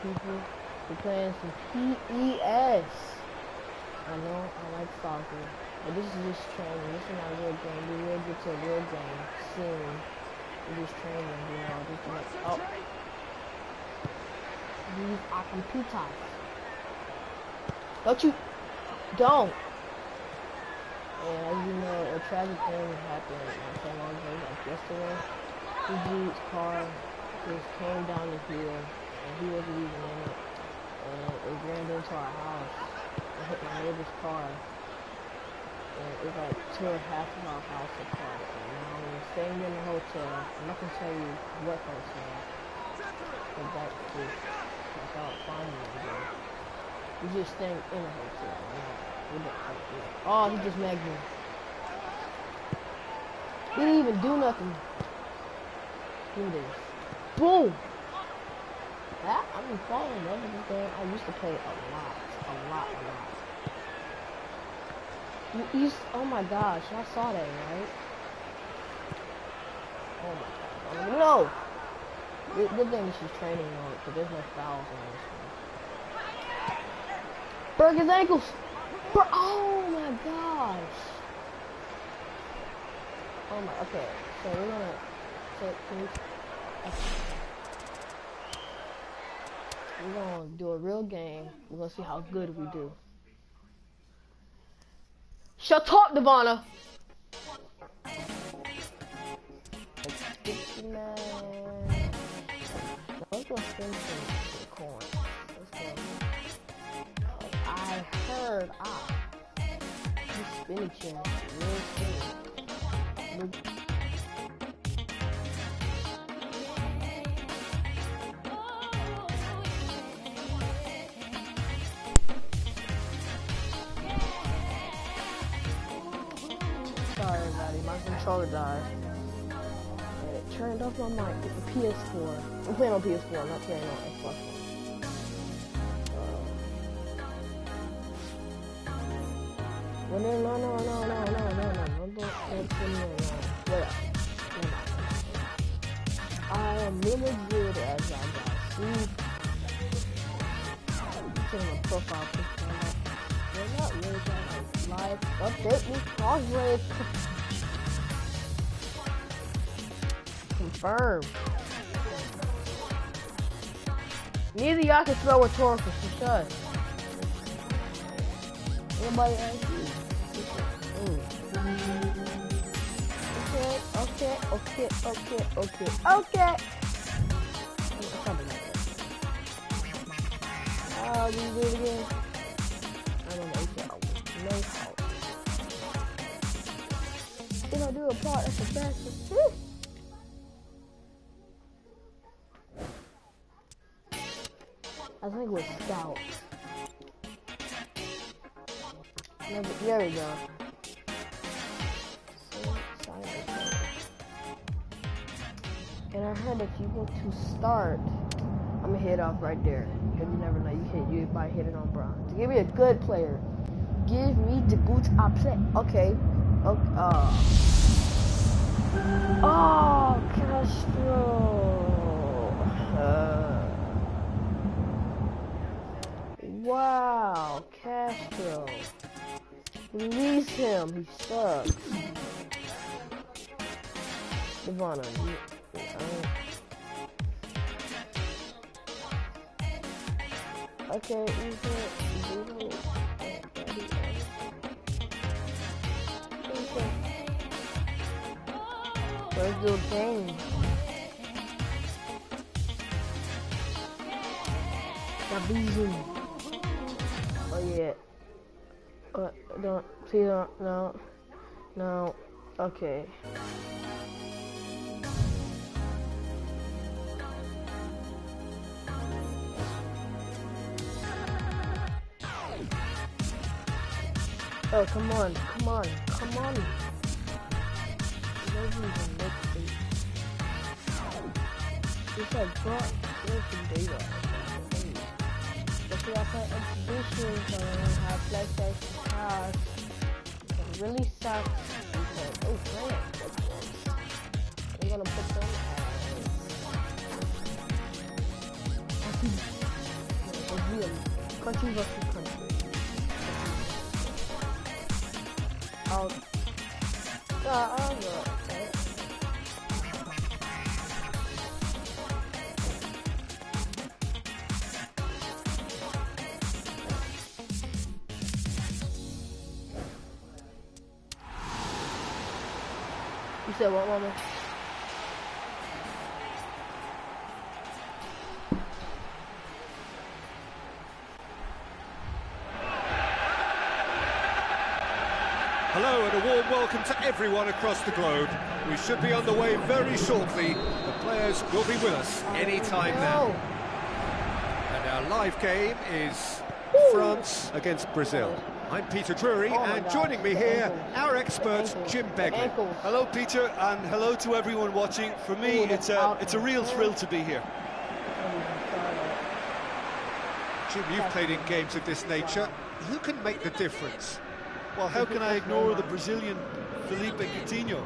people. We're playing some PES. I know, I like soccer. But this is just training. This is not a real game. We will get to a real game soon. We're just training, you know. Just to make, oh. These are computers. Don't you? Don't. And as you know, a tragic thing happened not so long ago, like yesterday. This dude's car just came down the hill, and he wasn't even in it. And it ran into our house and hit my neighbor's car. And it like tore half of our house apart. And now we're staying in the hotel. I'm not gonna tell you what hotel, but that's how it found me again. We're just staying in a hotel. Oh, he just megged me. He didn't even do nothing. Do this. Boom! That, I've been following this game. I used to play it a lot. Oh my gosh, y'all saw that, right? Oh my god. No! Good thing she's training on it, because there's no fouls in this one. Broke his ankles! Oh my gosh! Oh my, okay, so we're gonna, we're gonna do a real game. We're gonna see how good we do. Shut up, Devonna! Let's go spin some coin. Let's go. I heard, this spinny chair is real spinny. Sorry everybody, my controller died. And it turned off my mic with the PS4. I'm playing on PS4, I'm not playing on Xbox One. Well, no. I am really good as I got. See, I'm a profile picture. They're not really that live. Update me, progress. Confirm. Neither y'all can throw a torque for sure. Anybody else? Okay. Oh, you do it again. I don't know. No how. If I do a part, that's the fastest. I think it was Scout. There we go. And I heard if you go to start, I'm gonna hit off right there. Because you never know, you might hit it on bronze. Give me a good player. Give me the good play. Okay. Oh, Castro. Wow, Castro. Release him. He sucks. Devonna, okay, let's do a game. Oh yeah. No. Okay. Oh, come on. It doesn't even look safe. It's like, bro, there's some data. If I play exhibitions or have PlayStation cars, it really sucks because, oh, man, I'm gonna put them Brazil. Country versus country. Oh. You said what, Mama? Hello and a warm welcome to everyone across the globe. We should be on the way very shortly. The players will be with us any time now. And our live game is France against Brazil. I'm Peter Drury, and joining me here, our expert, Jim Begley. Hello, Peter, and hello to everyone watching. For me, it's a real thrill to be here. Jim, you've played in games of this nature. Who can make the difference? Well, how can I ignore the Brazilian Felipe Coutinho,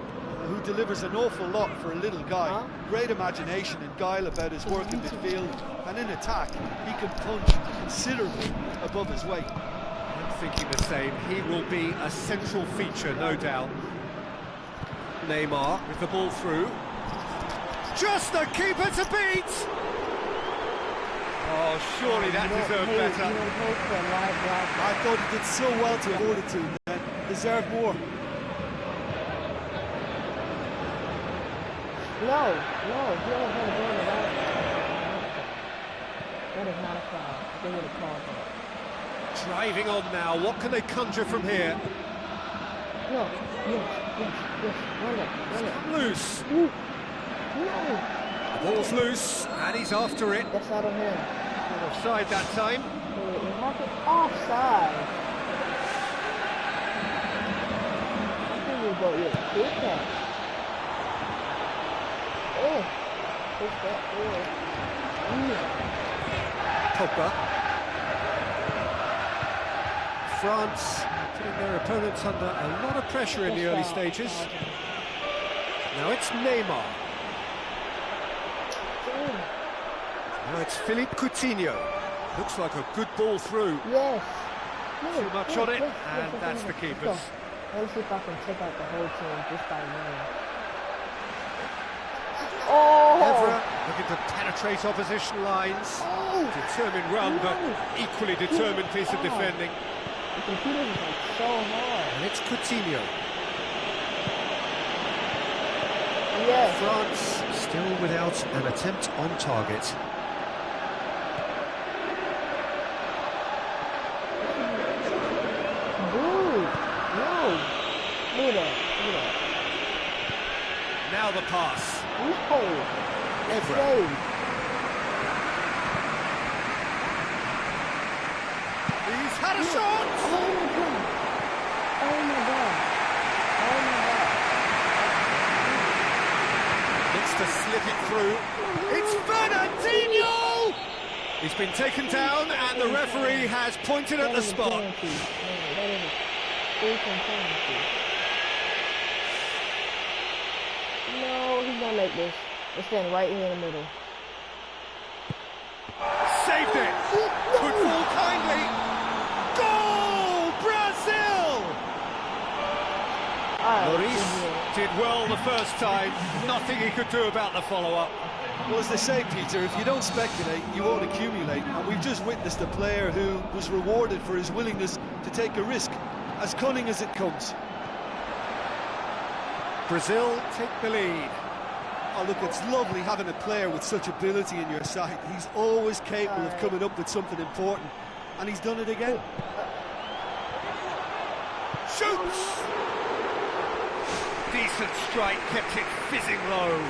who delivers an awful lot for a little guy? Great imagination and guile about his work in midfield, and in attack, he can punch considerably above his weight. I'm thinking the same. He will be a central feature, no doubt. Neymar with the ball through. Just the keeper to beat! Oh, surely that deserved better. I thought he did so well to avoid it to, man. Deserved more. No, he only had a ball in the last. That is not a foul. They would have called that. Driving on now. What can they conjure from here? No, yes. Run it. Loose. No. The ball's loose, and he's after it. That's out of him. Offside that time. Offside. I think we go with a kick that. Push that forward. Pogba. France putting their opponents under a lot of pressure in the early stages. Now it's Neymar. Now it's Philippe Coutinho. Looks like a good ball through. Yes. Too much on it, and that's the keeper's. Let's see if I can take out the whole team just by running. Oh! Evra looking to penetrate opposition lines. Determined run, but equally determined piece of defending. The computer is like so hard. And it's Coutinho. Yes. France still without an attempt on target. Now the pass. Evra. He's had a shot! Oh my god. Looks to slip it through. It's Fernandinho! He's been taken down, and the referee has pointed at the spot. No, he's gonna make this. It's standing right here in the middle. Saved it! Could fall kindly. Goal! Brazil! Lloris did well the first time. Nothing he could do about the follow-up. Well, as they say, Peter, if you don't speculate, you won't accumulate. And we've just witnessed a player who was rewarded for his willingness to take a risk, as cunning as it comes. Brazil take the lead. Oh, look, it's lovely having a player with such ability in your side. He's always capable of coming up with something important, and he's done it again. Shoots! Decent strike, kept it fizzing low.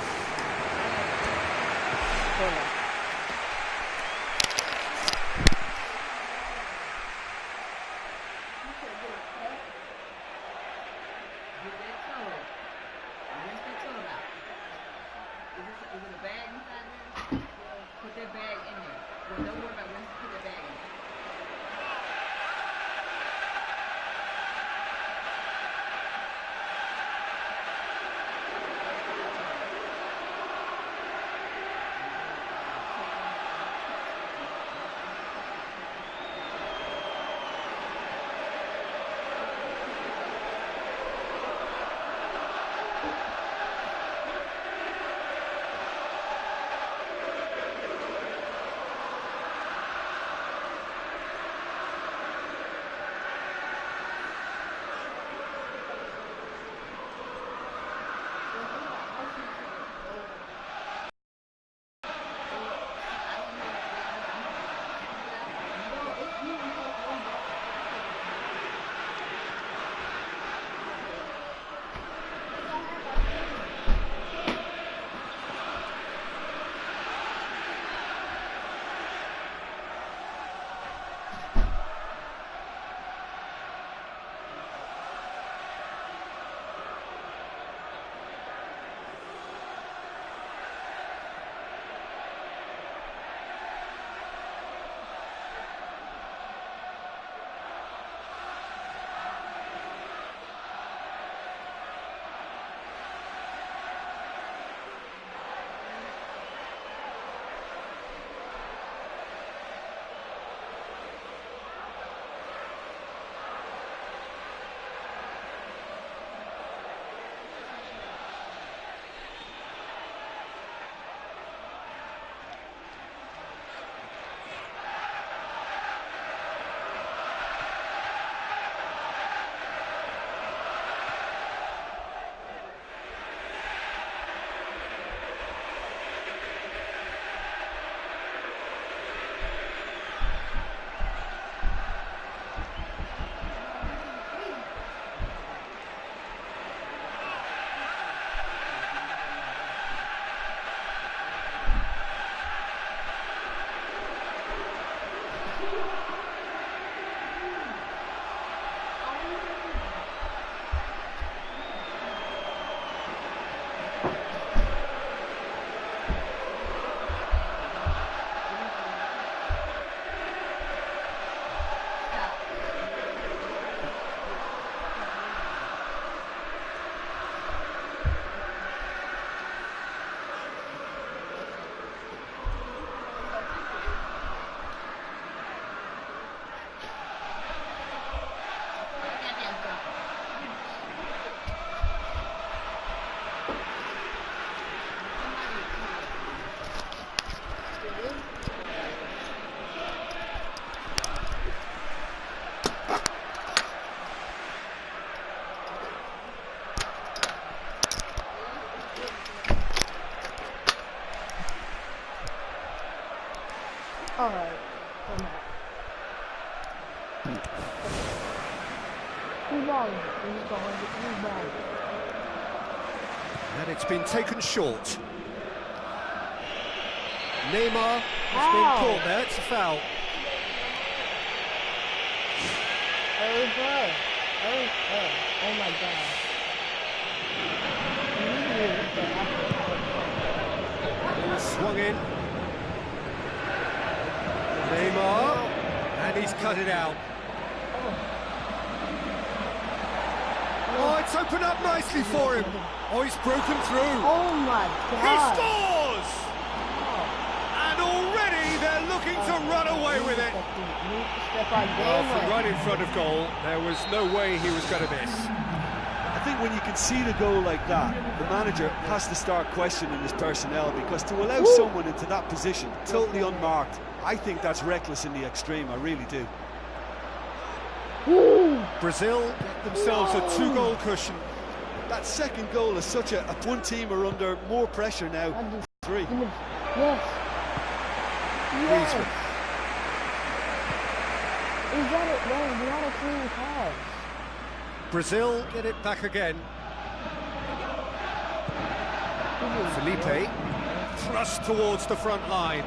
Alright, come back. Who's wrong? Who's wrong? And it's been taken short. Neymar has been caught there, it's a foul. Over. Oh my god. Swung in. Neymar, and he's cut it out. Oh, it's opened up nicely for him. Oh, he's broken through. Oh my god. He scores! And already they're looking to run away with it. Well, from right in front of goal, there was no way he was going to miss. I think when you can see the goal like that, the manager has to start questioning his personnel, because to allow someone into that position, totally unmarked, I think that's reckless in the extreme, I really do. Brazil get themselves a 2-goal cushion. That second goal is such a one team are under more pressure now. 3. Yes. Griezmann. Is that it? No, not a clean pass. Brazil get it back again. Felipe thrust towards the front line.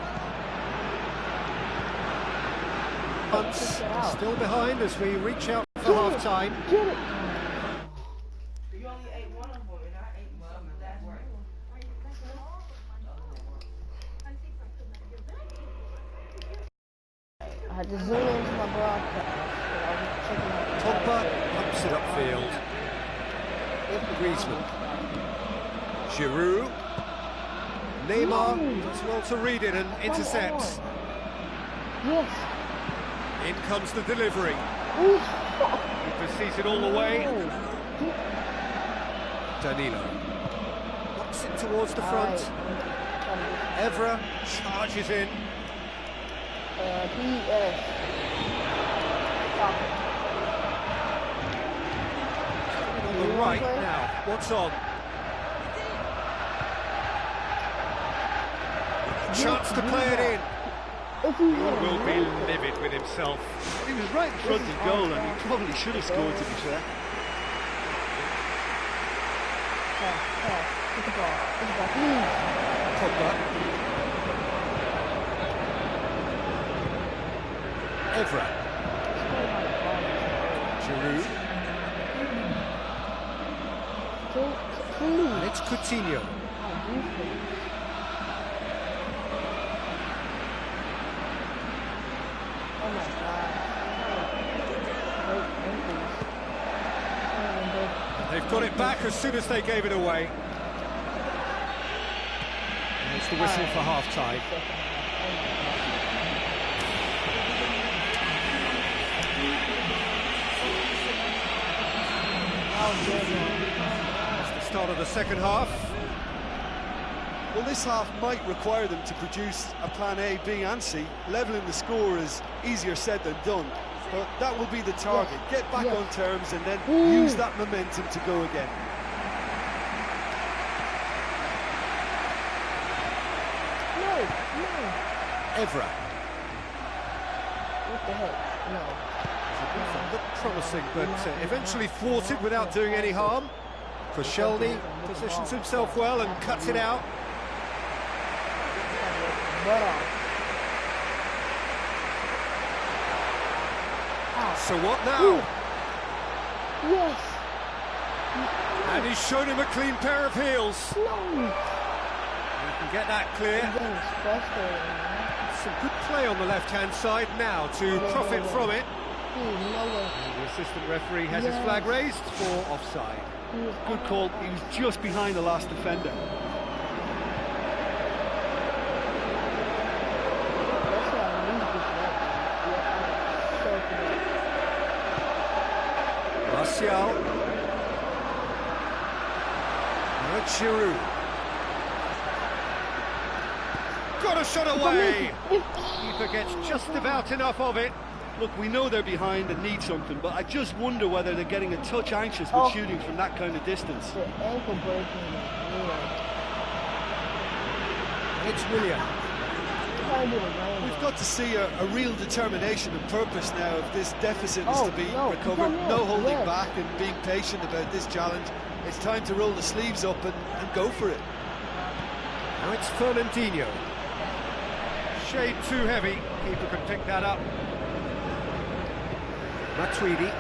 Still behind as we reach out for half-time. Get it. I had to zoom into my broadcast. Pogba pumps it upfield. Griezmann. Giroud. Neymar does well to read it and intercepts. Yes. In comes the delivery. He proceeds it all the way. Danilo knocks it towards the front. Evra charges in. On the right now. What's on? Chance to play it in. He will be livid with himself. He was right in front of goal and he probably should have scored, to be fair. Pogba. Evra. Giroud. And it's Coutinho. Oh my god. They've got it back as soon as they gave it away. And it's the whistle for half-time. It's the start of the second half. Well, this half might require them to produce a plan A, B and C. Levelling the score is easier said than done, but that will be the target. Get back on terms and then use that momentum to go again. Evra. What the heck? No. Looked promising, but eventually thwarted without doing any harm. Koscielny positions himself well and cuts it out. So what now? Ooh. Yes. And he's shown him a clean pair of heels. No. You can get that clear. Some good play on the left-hand side now to profit from it. The assistant referee has his flag raised for offside. Good call. He was just behind the last defender. Martial. Giroud. Got a shot away. Keeper gets just about enough of it. Look, we know they're behind and need something, but I just wonder whether they're getting a touch anxious with shooting from that kind of distance. The ankle breaking. It's Willian. We've got to see a real determination and purpose now if this deficit is to be recovered. No holding back and being patient about this challenge. It's time to roll the sleeves up and go for it. Now it's Fernandinho. Shade too heavy. Keeper can pick that up. Matuidi.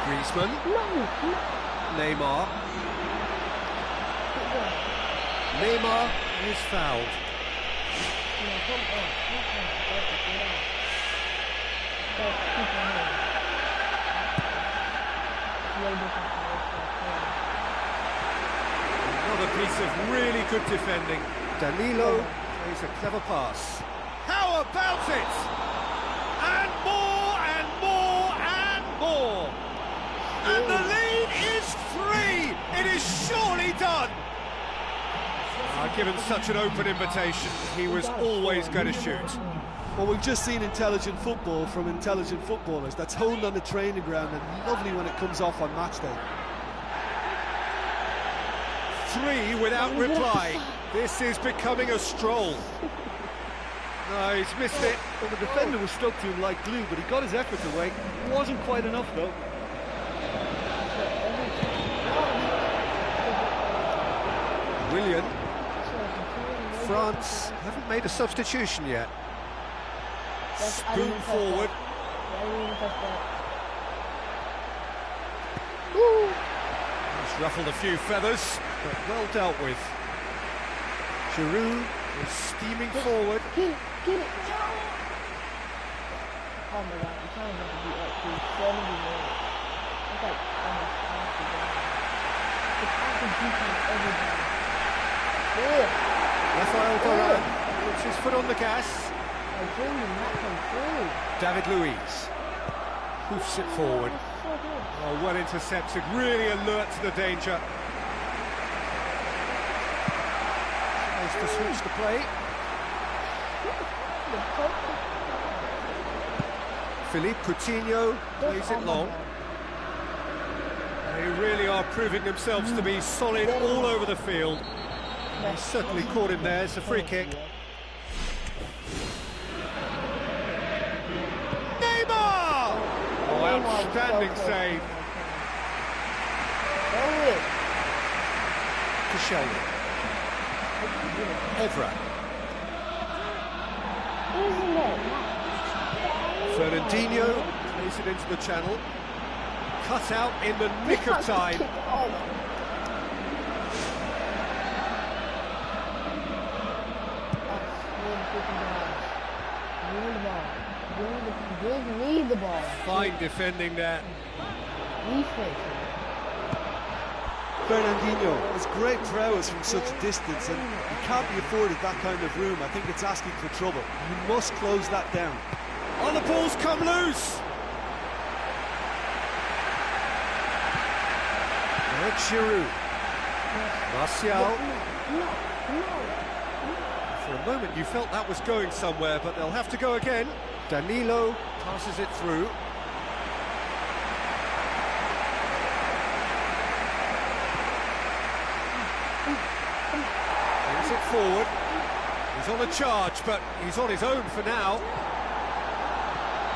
Griezmann. Neymar. Neymar is fouled. Another piece of really good defending. Danilo plays a clever pass. How about it? And more and more and more. And the lead is 3. It is surely done. Given such an open invitation, he was always going to shoot. Well, we've just seen intelligent football from intelligent footballers. That's honed on the training ground and lovely when it comes off on match day. 3 without reply. This is becoming a stroll. No, he's missed it. Well, the defender was stuck to him like glue, but he got his efforts away. It wasn't quite enough, though. Willian. France haven't made a substitution yet. Spoon forward. He's ruffled a few feathers, but well dealt with. Giroud is steaming forward. Get it. Oh my God, I'm trying not to be up to 70 minutes. It's like almost half the game. It's after defense every time. Rafael Varane puts his foot on the gas. David Luiz hoofs it forward. Oh, well intercepted, really alert to the danger. Tries to switch the play. Philippe Coutinho plays it long. They really are proving themselves to be solid all over the field. He certainly caught him there. It's a free kick. Neymar! Oh, outstanding save. Koscielny. Evra. Fernandinho plays it into the channel. Cut out in the nick of time. Give me the ball. Fine defending there. Fernandinho has great prowess from such distance, and he can't be afforded that kind of room. I think it's asking for trouble. You must close that down. Oh, the ball's come loose. Giroud. Martial. For a moment you felt that was going somewhere, but they'll have to go again. Danilo passes it through. Brings it forward. He's on a charge, but he's on his own for now.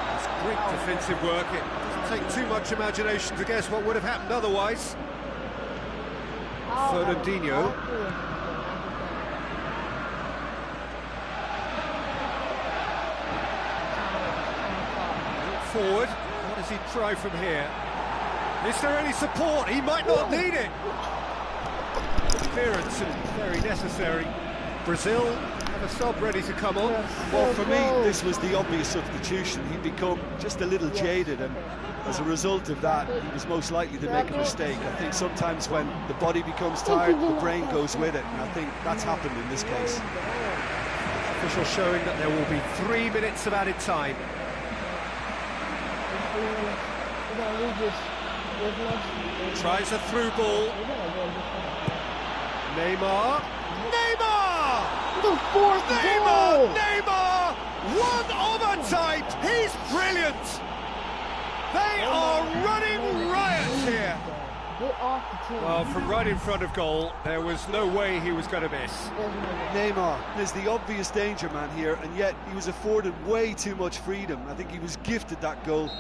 That's great defensive work. It doesn't take too much imagination to guess what would have happened otherwise. Fernandinho. forward. What does he try from here? Is there any support? He might not need it. Interference and very necessary. Brazil have a sub ready to come on. Well, for me, this was the obvious substitution. He'd become just a little jaded, and as a result of that, he was most likely to make a mistake. I think sometimes when the body becomes tired, the brain goes with it, and I think that's happened in this case. Official showing that there will be 3 minutes of added time. Tries a through ball. Neymar. Neymar! The fourth goal! Neymar! One of a type! He's brilliant! They are running riot here. Well, from right in front of goal, there was no way he was going to miss. Neymar is the obvious danger man here, and yet he was afforded way too much freedom. I think he was gifted that goal.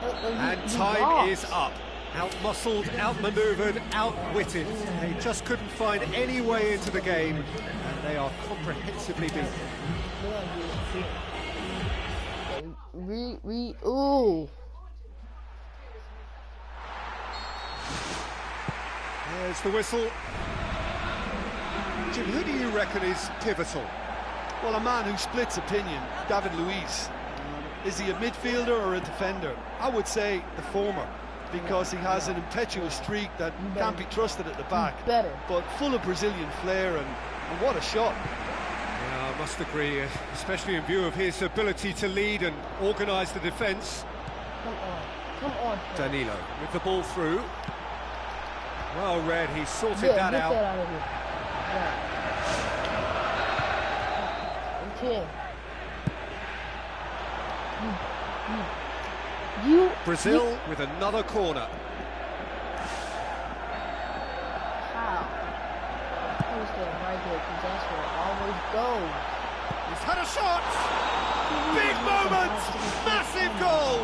And time is up. Out-muscled, out-manoeuvred, outwitted. They just couldn't find any way into the game, and they are comprehensively beaten. Ooh. There's the whistle. Jim, who do you reckon is pivotal? Well, a man who splits opinion, David Luiz. Is he a midfielder or a defender? I would say the former, because he has an impetuous streak that can't be trusted at the back. But full of Brazilian flair, and what a shot. Yeah, I must agree, especially in view of his ability to lead and organise the defence. Come on. Danilo with the ball through. Well read, he sorted that out. Brazil with another corner. How? Right there, because that's where it always goes. He's had a shot! Big moment! Massive goal!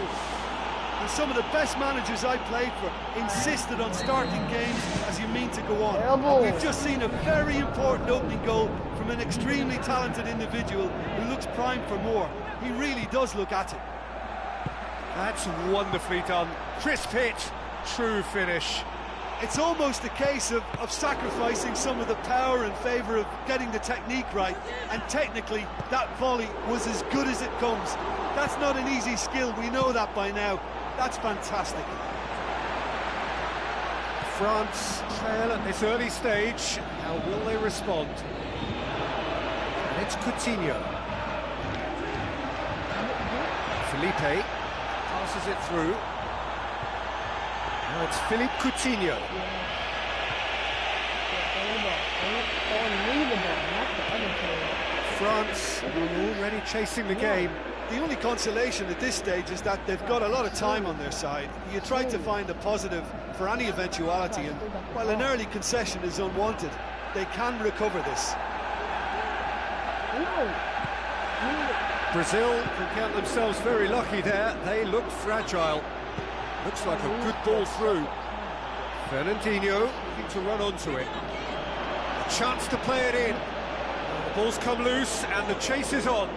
And some of the best managers I played for insisted on starting games as you mean to go on. And we've just seen a very important opening goal from an extremely talented individual who looks primed for more. He really does look at it. That's wonderfully done. Crisp hit, true finish. It's almost a case of sacrificing some of the power in favour of getting the technique right, and technically that volley was as good as it comes. That's not an easy skill, we know that by now. That's fantastic. France trail at this early stage. How will they respond? And it's Coutinho. Felipe passes it through. Now it's Philippe Coutinho. France already chasing the game. The only consolation at this stage is that they've got a lot of time on their side. You try to find a positive for any eventuality, and while an early concession is unwanted, they can recover this. Brazil can count themselves very lucky there. They looked fragile. Looks like a good ball through. Fernandinho looking to run onto it. A chance to play it in. The ball's come loose and the chase is on.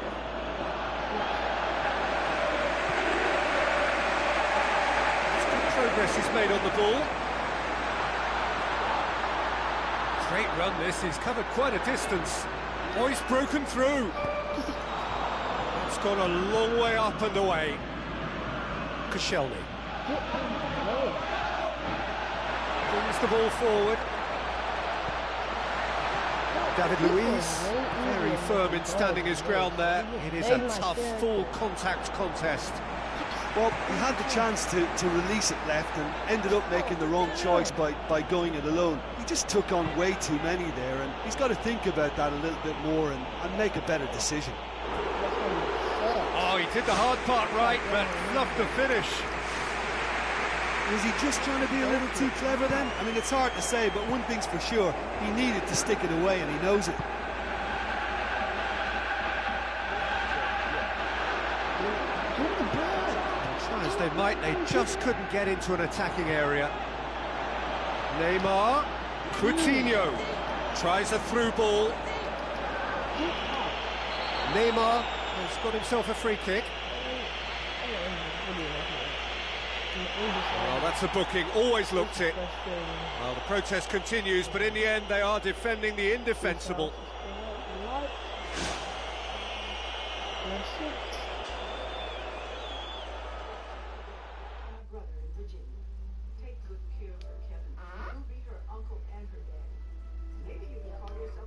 Progress is made on the ball. Great run this, he's covered quite a distance. Oh, he's broken through. It's gone a long way up and away. Koscielny. Brings the ball forward. David Luiz, very firm in standing his ground there. It is a tough, full contact contest. Well, he had the chance to release it left and ended up making the wrong choice by going it alone. He just took on way too many there, and he's got to think about that a little bit more and make a better decision. Oh, he did the hard part right, but not the finish. Was he just trying to be a little too clever then? I mean, it's hard to say, but one thing's for sure, he needed to stick it away, and he knows it. As they might, they just couldn't get into an attacking area. Neymar, Coutinho tries a through ball. Neymar has got himself a free kick. Well, that's a booking, always looked it. Well, the protest continues, but in the end they are defending the indefensible. That's it.